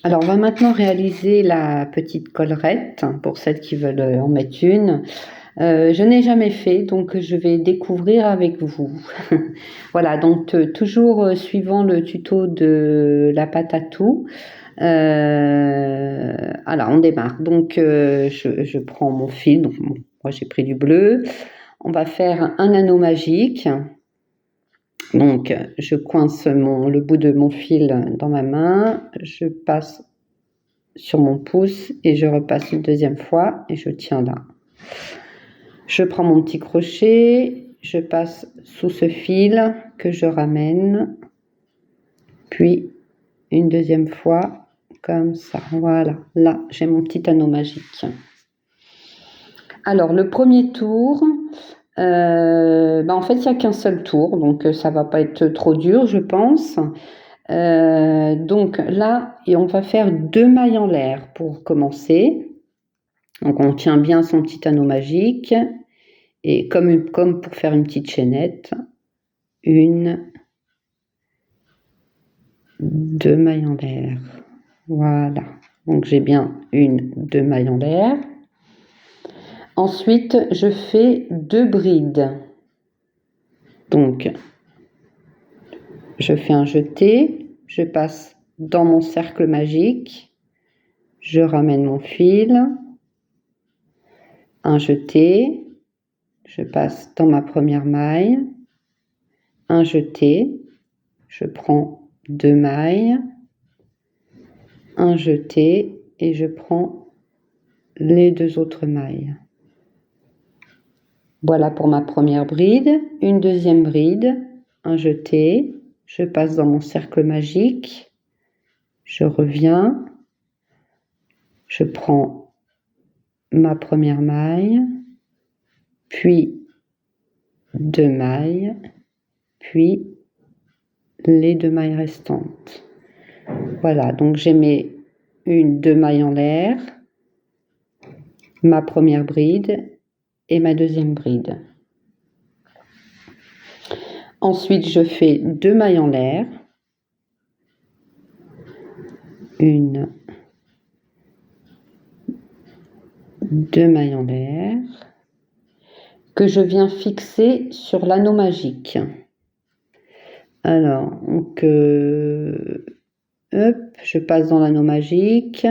Alors, on va maintenant réaliser la petite collerette pour celles qui veulent en mettre une. Je n'ai jamais fait, donc je vais découvrir avec vous. Voilà, donc toujours suivant le tuto de la pâte à tout. Alors, on démarre. Donc, je prends mon fil. Donc, moi, j'ai pris du bleu. On va faire un anneau magique. Donc, je coince le bout de mon fil dans ma main. Je passe sur mon pouce et je repasse une deuxième fois et je tiens là. Je prends mon petit crochet, je passe sous ce fil que je ramène, puis une deuxième fois comme ça. Voilà, là j'ai mon petit anneau magique. Alors le premier tour, en fait il n'y a qu'un seul tour, donc ça va pas être trop dur je pense. Donc là, et on va faire 2 mailles en l'air pour commencer. Donc on tient bien son petit anneau magique et comme pour faire une petite chaînette, 1, 2 mailles en l'air. Voilà. Donc j'ai bien 1, 2 mailles en l'air. Ensuite, je fais 2 brides. Donc je fais un jeté, je passe dans mon cercle magique, je ramène mon fil, un jeté, je passe dans ma première maille, un jeté, je prends 2 mailles, un jeté et je prends les 2 autres mailles. Voilà pour ma première bride. Une deuxième bride, un jeté, je passe dans mon cercle magique, je reviens, je prends ma première maille, puis 2 mailles, puis les 2 mailles restantes. Voilà, donc j'ai mes 1, 2 mailles en l'air, ma première bride et ma deuxième bride. Ensuite, je fais 2 mailles en l'air, 1, 2 mailles en l'air, que je viens fixer sur l'anneau magique. Alors, donc, hop, je passe dans l'anneau magique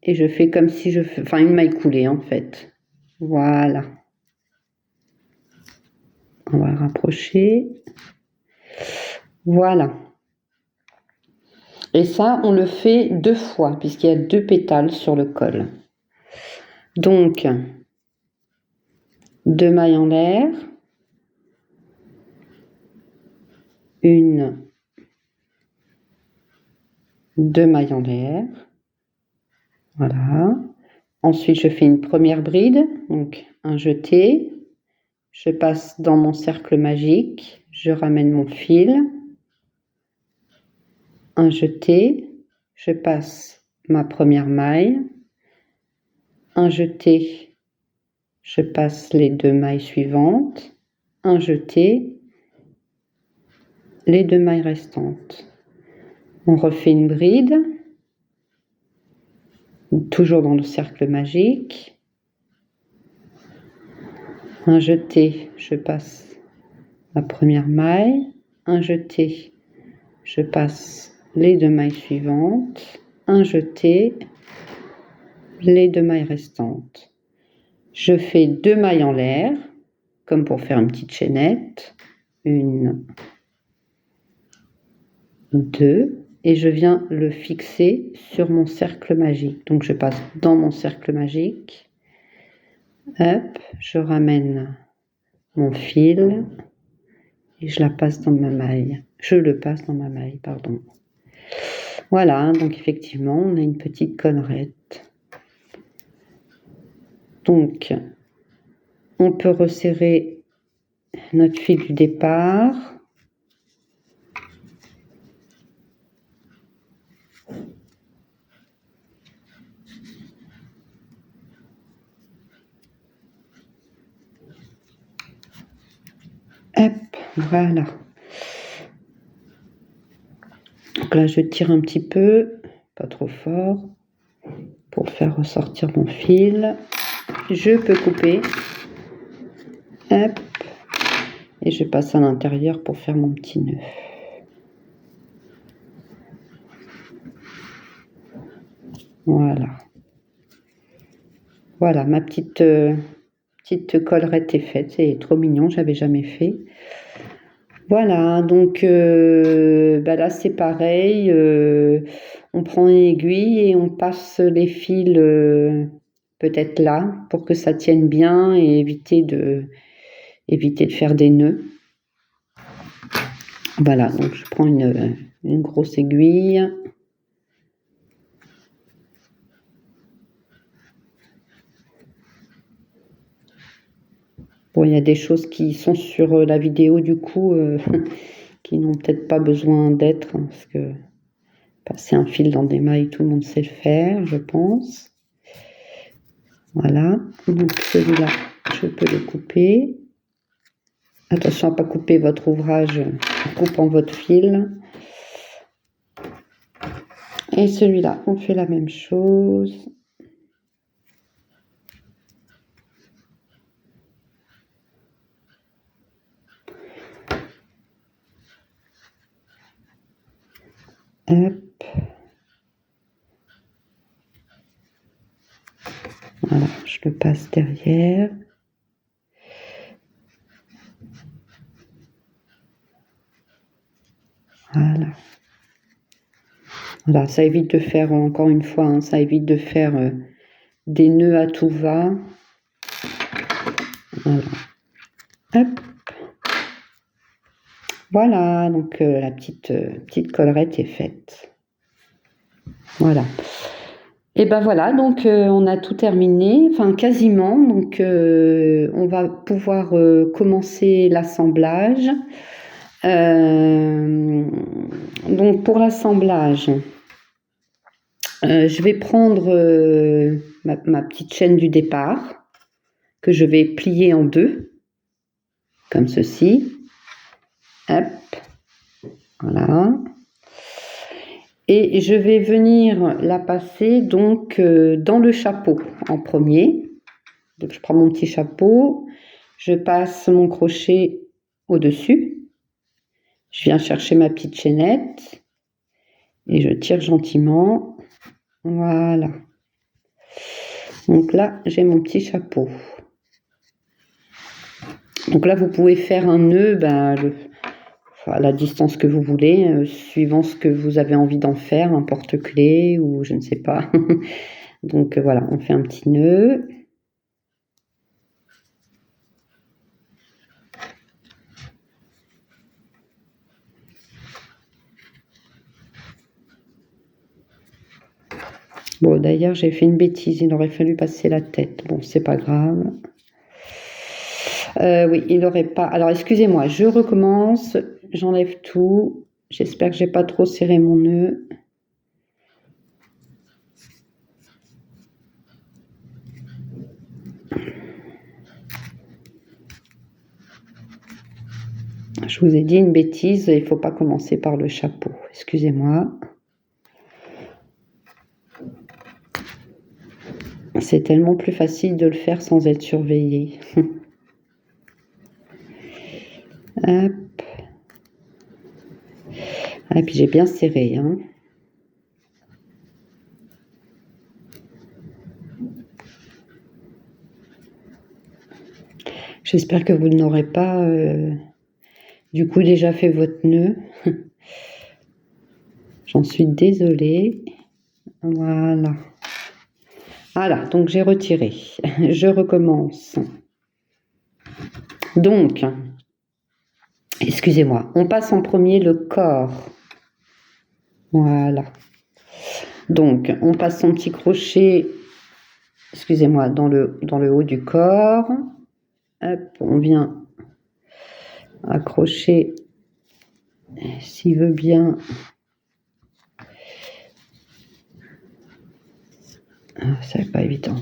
et je fais comme si je fais, une maille coulée en fait. Voilà. On va rapprocher. Voilà. Et ça, on le fait 2 fois puisqu'il y a 2 pétales sur le col. Donc, 2 mailles en l'air, 1, 2 mailles en l'air. Voilà. Ensuite, je fais une première bride, donc un jeté. Je passe dans mon cercle magique, je ramène mon fil, un jeté, je passe ma première maille, un jeté, je passe les 2 mailles suivantes, un jeté, les 2 mailles restantes. On refait une bride, toujours dans le cercle magique, un jeté, je passe la première maille, un jeté, je passe les 2 mailles suivantes, un jeté, les 2 mailles restantes. Je fais 2 mailles en l'air, comme pour faire une petite chaînette, 1, 2, et je viens le fixer sur mon cercle magique. Donc je passe dans mon cercle magique, hop, je ramène mon fil et je le passe dans ma maille, pardon. Voilà, donc effectivement, on a une petite collerette. Donc, on peut resserrer notre fil du départ. Hop, voilà. Donc là, je tire un petit peu pas trop fort, pour faire ressortir mon fil. Je peux couper. Hop. Et je passe à l'intérieur pour faire mon petit nœud. Voilà. Voilà, ma petite collerette est faite. C'est trop mignon, j'avais jamais fait. Voilà, donc là c'est pareil. On prend une aiguille et on passe les fils peut-être là pour que ça tienne bien et éviter de faire des nœuds. Voilà, donc je prends une grosse aiguille. Bon, il y a des choses qui sont sur la vidéo du coup qui n'ont peut-être pas besoin d'être, hein, parce que passer un fil dans des mailles, tout le monde sait le faire, je pense. Voilà, donc celui-là, je peux le couper. Attention à ne pas couper votre ouvrage en coupant votre fil. Et celui-là, on fait la même chose. Hop. Voilà, je le passe derrière. Voilà. Voilà, ça évite de faire, encore une fois, hein, ça évite de faire des nœuds à tout va. Voilà. Hop. Voilà, donc la petite collerette est faite. Voilà. Et ben voilà, donc on a tout terminé, enfin quasiment. Donc on va pouvoir commencer l'assemblage. Donc pour l'assemblage, je vais prendre ma petite chaîne du départ que je vais plier en deux, comme ceci. Hop, voilà. Et je vais venir la passer donc dans le chapeau en premier. Donc je prends mon petit chapeau, je passe mon crochet au-dessus, je viens chercher ma petite chaînette et je tire gentiment. Voilà. Donc là, j'ai mon petit chapeau. Donc là, vous pouvez faire un nœud à la distance que vous voulez, suivant ce que vous avez envie d'en faire, un porte-clés ou je ne sais pas. Donc voilà, on fait un petit nœud. Bon, d'ailleurs, j'ai fait une bêtise, il aurait fallu passer la tête. Bon, c'est pas grave. Oui, il n'aurait pas... Alors, excusez-moi, je recommence, j'enlève tout. J'espère que j'ai pas trop serré mon nœud. Je vous ai dit une bêtise, il ne faut pas commencer par le chapeau. Excusez-moi. C'est tellement plus facile de le faire sans être surveillé. Hop. Et puis j'ai bien serré, hein. J'espère que vous n'aurez pas du coup déjà fait votre nœud. J'en suis désolée. Voilà. Voilà, donc j'ai retiré. Je recommence. Donc, excusez-moi, on passe en premier le corps. Voilà. Donc, on passe son petit crochet, excusez-moi, dans le haut du corps. Hop, on vient accrocher, s'il veut bien. Ah, c'est pas évident.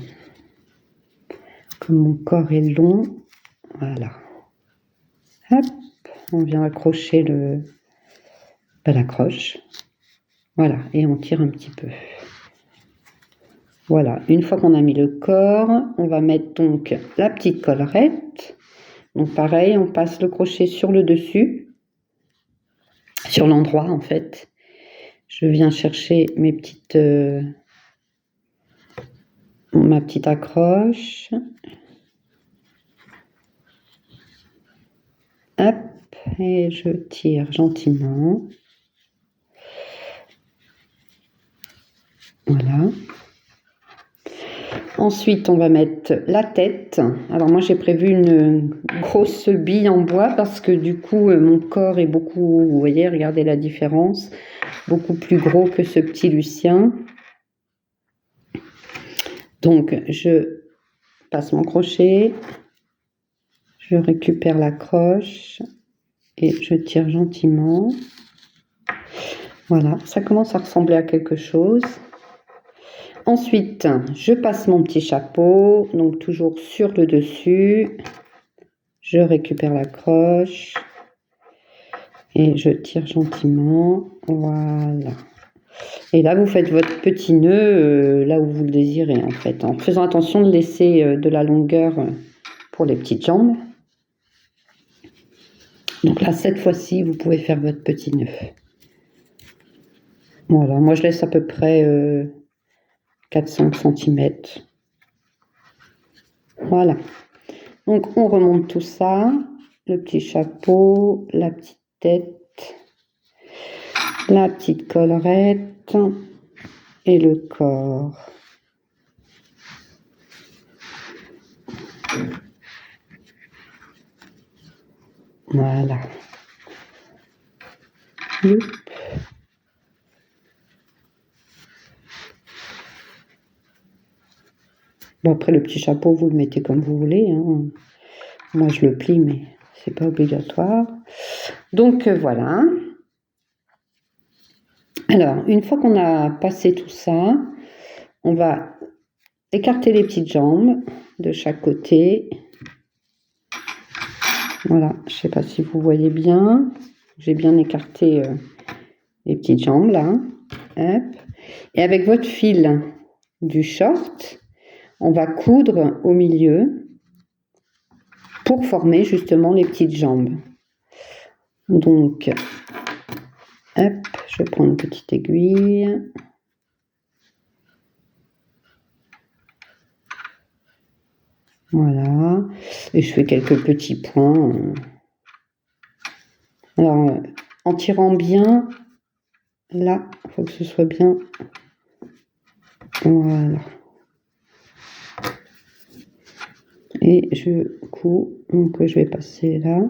Comme mon corps est long, voilà. Hop, on vient accrocher l'accroche. Voilà, et on tire un petit peu. Voilà, une fois qu'on a mis le corps, on va mettre donc la petite collerette. Donc pareil, on passe le crochet sur le dessus, sur l'endroit en fait. Je viens chercher ma petite accroche. Hop, et je tire gentiment. Voilà. Ensuite, on va mettre la tête. Alors moi, j'ai prévu une grosse bille en bois parce que du coup, mon corps est beaucoup, vous voyez, regardez la différence, beaucoup plus gros que ce petit Lucien. Donc, je passe mon crochet, je récupère l'accroche et je tire gentiment. Voilà, ça commence à ressembler à quelque chose. Ensuite, je passe mon petit chapeau, donc toujours sur le dessus. Je récupère l'accroche et je tire gentiment. Voilà. Et là, vous faites votre petit nœud là où vous le désirez, en fait, en faisant attention de laisser de la longueur pour les petites jambes. Donc là, cette fois-ci, vous pouvez faire votre petit nœud. Voilà, moi je laisse à peu près 4-5 cm. Voilà. Donc on remonte tout ça, le petit chapeau, la petite tête, la petite collerette et le corps. Voilà. Youp. Bon, après le petit chapeau, vous le mettez comme vous voulez, hein. Moi je le plie, mais c'est pas obligatoire. Donc voilà. Alors, une fois qu'on a passé tout ça, on va écarter les petites jambes de chaque côté. Voilà, je ne sais pas si vous voyez bien. J'ai bien écarté les petites jambes là. Hop. Et avec votre fil du short, on va coudre au milieu pour former justement les petites jambes. Donc, hop, je prends une petite aiguille. Voilà, et je fais quelques petits points. Alors, en tirant bien, là, il faut que ce soit bien. Voilà. Et je couds, donc je vais passer là.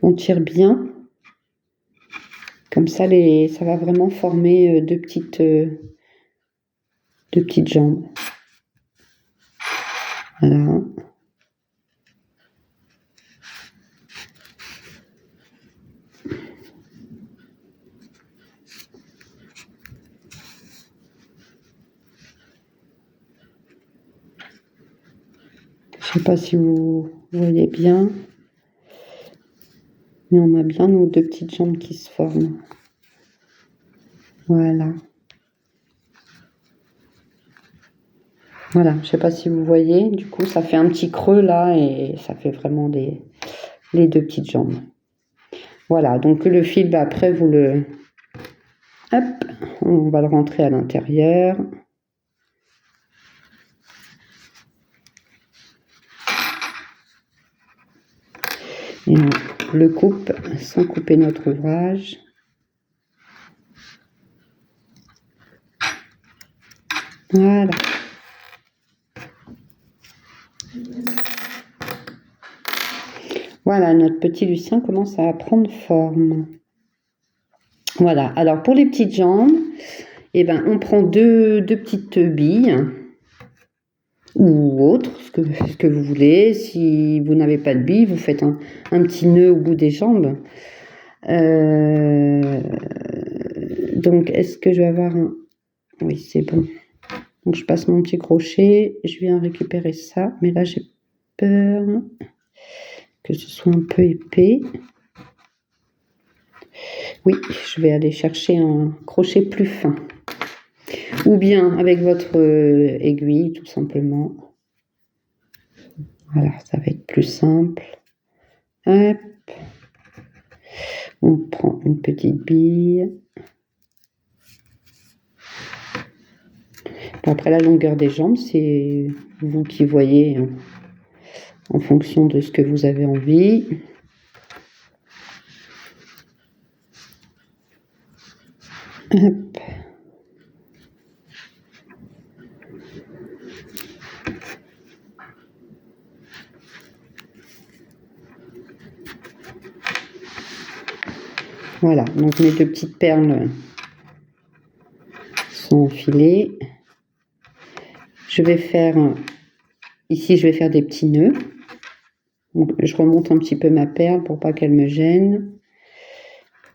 On tire bien. Comme ça, ça va vraiment former deux petites jambes. Voilà. Je ne sais pas si vous voyez bien, mais on a bien nos deux petites jambes qui se forment. Voilà. Voilà, je ne sais pas si vous voyez, du coup ça fait un petit creux là et ça fait vraiment les deux petites jambes. Voilà, donc le fil, après vous le... Hop, on va le rentrer à l'intérieur. Et on le coupe sans couper notre ouvrage. Voilà. Voilà, notre petit Lucien commence à prendre forme. Voilà, alors pour les petites jambes, eh ben, on prend deux petites billes ou autre, ce que vous voulez. Si vous n'avez pas de billes, vous faites un petit nœud au bout des jambes. Donc, est-ce que je vais avoir un... Oui, c'est bon. Donc, je passe mon petit crochet, je viens récupérer ça, mais là, j'ai peur que ce soit un peu épais. Oui, je vais aller chercher un crochet plus fin. Ou bien avec votre aiguille, tout simplement. Voilà, ça va être plus simple. Hop. On prend une petite bille. Après, la longueur des jambes, c'est vous qui voyez hein, en fonction de ce que vous avez envie. Hop. Voilà, donc mes deux petites perles sont enfilées. Je vais faire, ici je vais faire des petits nœuds. Donc, je remonte un petit peu ma perle pour pas qu'elle me gêne.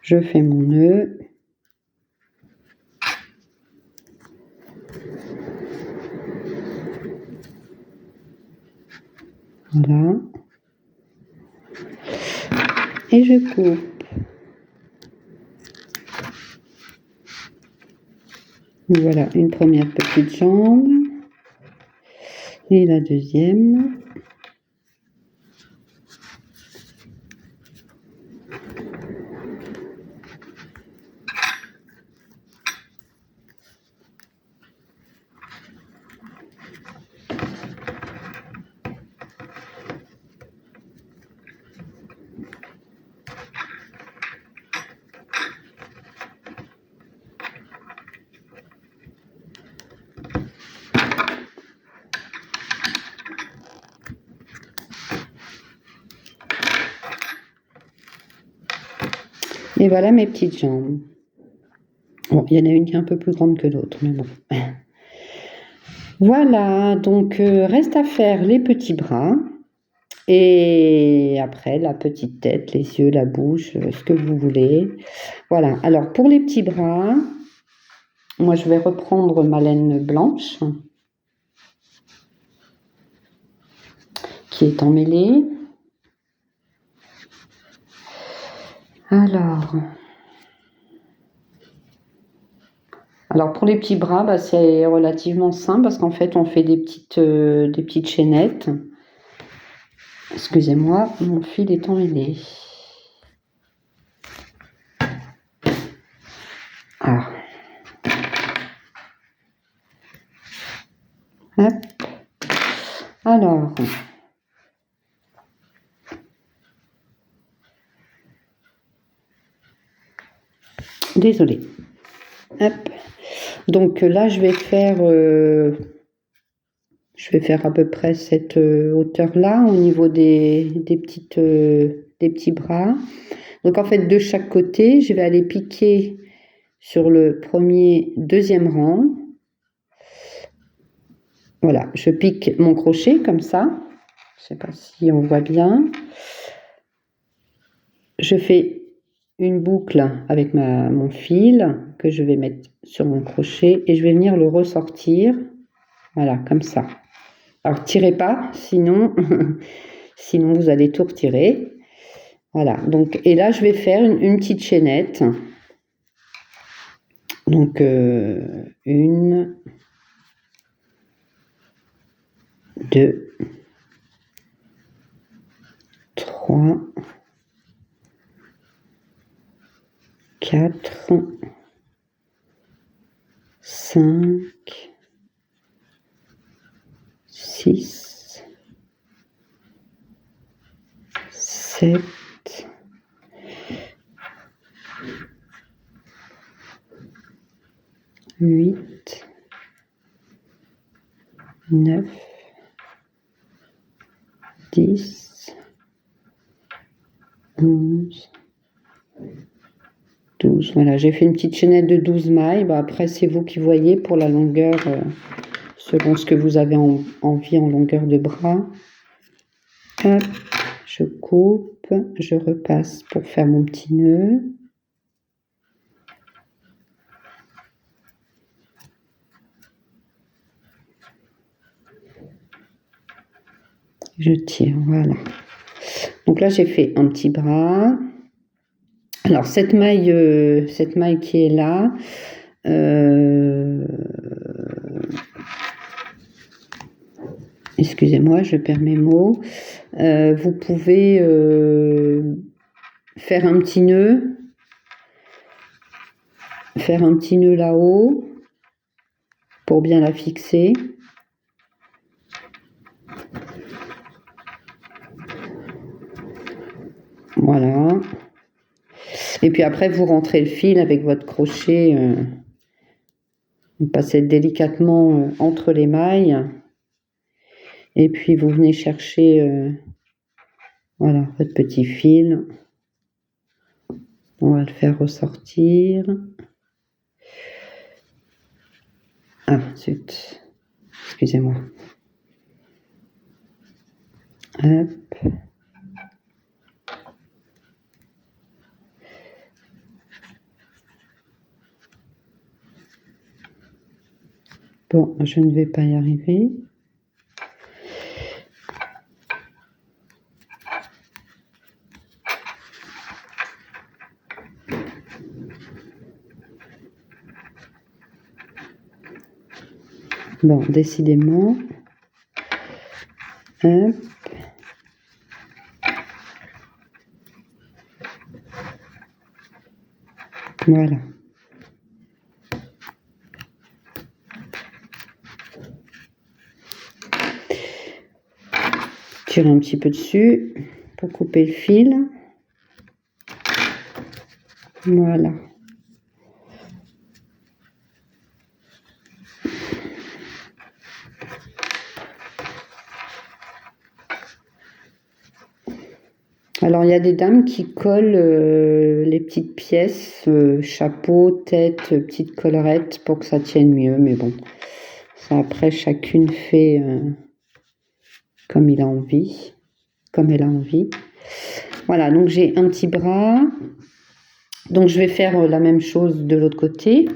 Je fais mon nœud. Voilà. Et je coupe. Voilà, une première petite jambe. Et la deuxième. Et voilà mes petites jambes. Bon, il y en a une qui est un peu plus grande que l'autre, mais bon. Voilà, donc reste à faire les petits bras. Et après, la petite tête, les yeux, la bouche, ce que vous voulez. Voilà, alors pour les petits bras, moi je vais reprendre ma laine blanche qui est emmêlée. Alors pour les petits bras, bah, c'est relativement simple parce qu'en fait on fait des petites chaînettes. Excusez-moi, mon fil est emmêlé. Ah. Hop. Alors. Désolée. Hop. Donc là, je vais faire à peu près cette hauteur-là au niveau des petits bras. Donc en fait, de chaque côté, je vais aller piquer sur le deuxième rang. Voilà, je pique mon crochet comme ça. Je ne sais pas si on voit bien. Je fais une boucle avec mon fil que je vais mettre sur mon crochet et je vais venir le ressortir. Voilà, comme ça. Alors, tirez pas, sinon, sinon vous allez tout retirer. Voilà, donc, et là, je vais faire une petite chaînette. Donc, 1, 2, 3, 4, 5, 6, 7, 8, 9, 10, 11, 12. Voilà, j'ai fait une petite chaînette de 12 mailles. Bah, après, c'est vous qui voyez pour la longueur, selon ce que vous avez envie en longueur de bras. Hop, je coupe, je repasse pour faire mon petit nœud. Je tire, voilà. Donc là, j'ai fait un petit bras. Alors, cette maille qui est là, excusez-moi, je perds mes mots. Vous pouvez faire un petit nœud là-haut pour bien la fixer. Voilà. Et puis après, vous rentrez le fil avec votre crochet. Vous passez délicatement entre les mailles. Et puis, vous venez chercher voilà, votre petit fil. On va le faire ressortir. Ah, zut. Excusez-moi. Hop. Bon, je ne vais pas y arriver. Bon, décidément. Hop. Voilà. Tire un petit peu dessus pour couper le fil. Voilà. Alors, il y a des dames qui collent les petites pièces, chapeau, tête, petites collerettes pour que ça tienne mieux. Mais bon, ça après, chacune fait comme il a envie, comme elle a envie. Voilà, donc j'ai un petit bras. Donc, je vais faire la même chose de l'autre côté.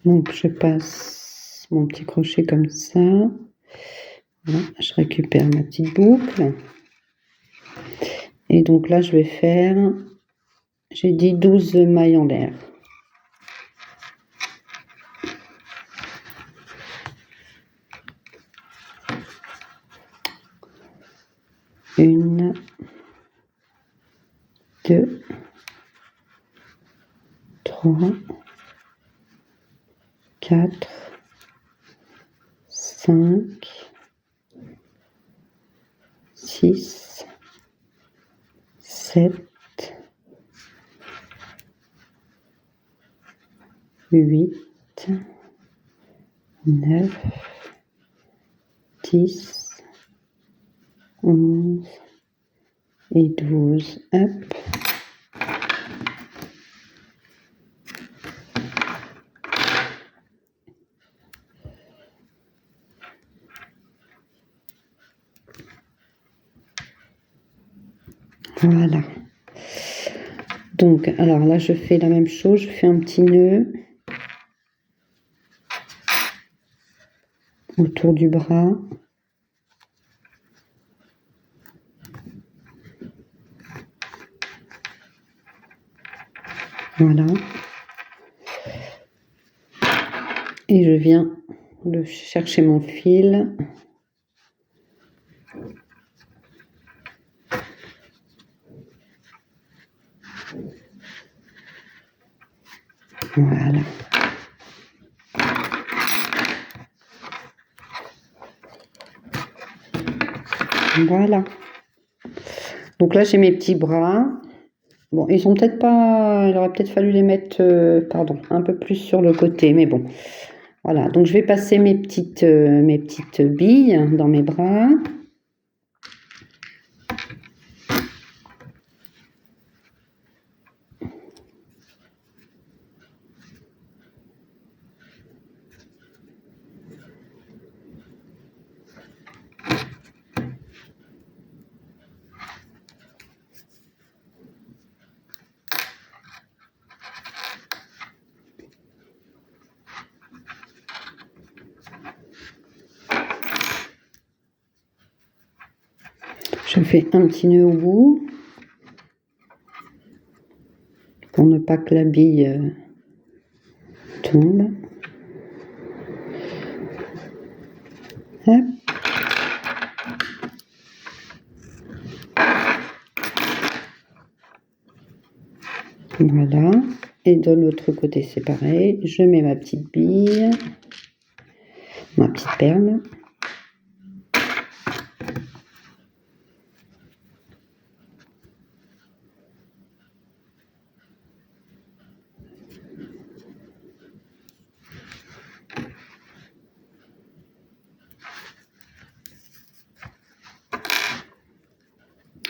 Donc, je passe mon petit crochet comme ça. Voilà, je récupère ma petite boucle. Et donc là, je vais faire, j'ai dit 12 mailles en l'air. Une, deux, trois, quatre, cinq, six, sept, huit, neuf, 10, 11 et 12. Hop. Voilà. Donc, alors là, je fais la même chose. Je fais un petit nœud autour du bras. Voilà. Et je viens de chercher mon fil. Voilà. Voilà. Donc là, j'ai mes petits bras. Bon, ils sont peut-être pas... Il aurait peut-être fallu les mettre, pardon, un peu plus sur le côté, mais bon. Voilà, donc je vais passer mes petites billes dans mes bras. Je fais un petit nœud au bout pour ne pas que la bille tombe. Hop. Voilà. Et de l'autre côté, c'est pareil. Je mets ma petite bille, ma petite perle.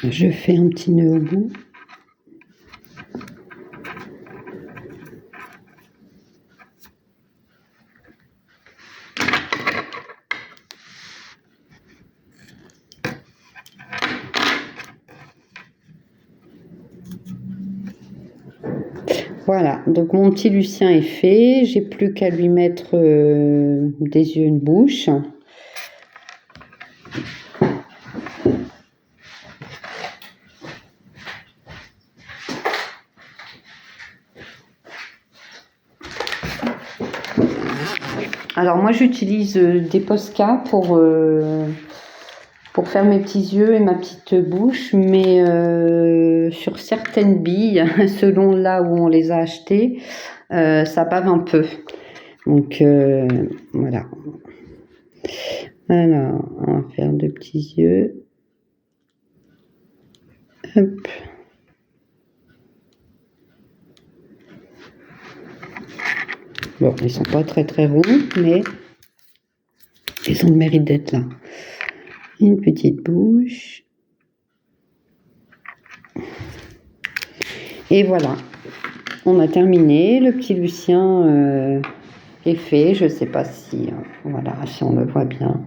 Je fais un petit nœud au bout. Voilà, donc mon petit Lucien est fait. J'ai plus qu'à lui mettre des yeux, une bouche. Alors moi j'utilise des Posca pour faire mes petits yeux et ma petite bouche, mais sur certaines billes, selon là où on les a achetées, ça bave un peu. Donc voilà. Alors, on va faire deux petits yeux. Hop. Bon, ils sont pas très très ronds, mais ils ont le mérite d'être là. Une petite bouche. Et voilà, on a terminé. Le petit Lucien est fait. Je sais pas si, voilà, si on le voit bien.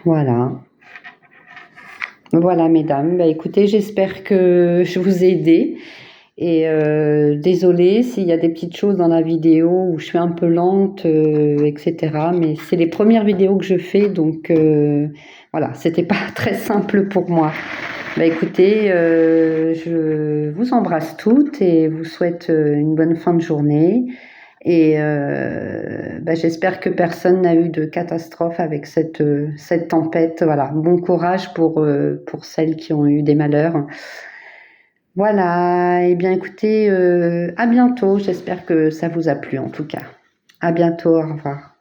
Voilà. Voilà, mesdames. Bah, écoutez, j'espère que je vous ai aidé. Et désolée s'il y a des petites choses dans la vidéo où je suis un peu lente, etc. Mais c'est les premières vidéos que je fais, donc voilà, c'était pas très simple pour moi. Bah écoutez, je vous embrasse toutes et vous souhaite une bonne fin de journée. Et bah, j'espère que personne n'a eu de catastrophe avec cette tempête. Voilà, bon courage pour celles qui ont eu des malheurs. Voilà, et bien écoutez, à bientôt. J'espère que ça vous a plu en tout cas. À bientôt, au revoir.